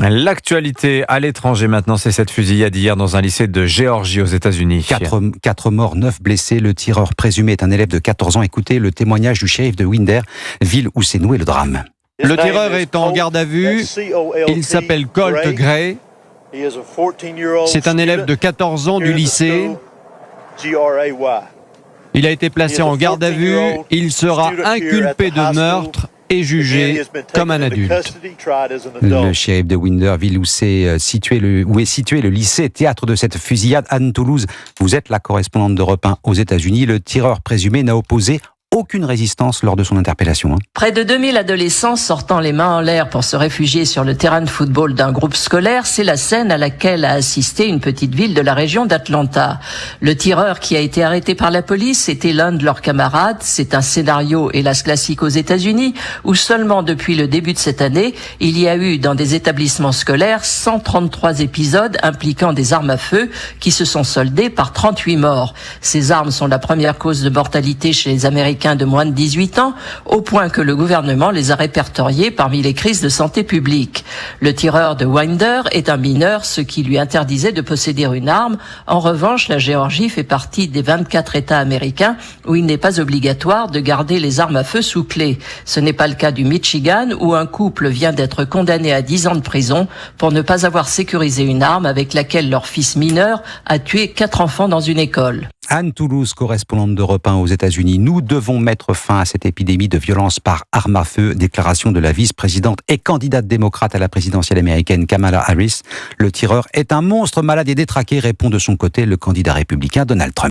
L'actualité à l'étranger maintenant, c'est cette fusillade hier dans un lycée de Géorgie aux États-Unis. 4 morts, 9 blessés. Le tireur présumé est un élève de 14 ans. Écoutez le témoignage du shérif de Winder, ville où s'est noué le drame. Le tireur est en garde à vue. Il s'appelle Colt Gray. C'est un élève de 14 ans du lycée. Il a été placé en garde à vue. Il sera inculpé de meurtre et jugé comme un adulte. Le shérif de Winder, ville où est situé le lycée théâtre de cette fusillade. Anne Toulouse, vous êtes la correspondante d'Europe 1 aux États-Unis. Le tireur présumé n'a opposé aucune résistance lors de son interpellation. Près de 2000 adolescents sortant les mains en l'air pour se réfugier sur le terrain de football d'un groupe scolaire, c'est la scène à laquelle a assisté une petite ville de la région d'Atlanta. Le tireur qui a été arrêté par la police était l'un de leurs camarades. C'est un scénario hélas classique aux États-Unis où seulement depuis le début de cette année, il y a eu dans des établissements scolaires 133 épisodes impliquant des armes à feu qui se sont soldés par 38 morts. Ces armes sont la première cause de mortalité chez les Américains de moins de 18 ans, au point que le gouvernement les a répertoriés parmi les crises de santé publique. Le tireur de Winder est un mineur, ce qui lui interdisait de posséder une arme. En revanche, la Géorgie fait partie des 24 États américains où il n'est pas obligatoire de garder les armes à feu sous clé. Ce n'est pas le cas du Michigan, où un couple vient d'être condamné à 10 ans de prison pour ne pas avoir sécurisé une arme avec laquelle leur fils mineur a tué 4 enfants dans une école. Anne Toulouse, correspondante d'Europe 1 aux États-Unis. Nous devons mettre fin à cette épidémie de violence par arme à feu. Déclaration de la vice-présidente et candidate démocrate à la présidentielle américaine Kamala Harris. Le tireur est un monstre malade et détraqué, répond de son côté le candidat républicain Donald Trump.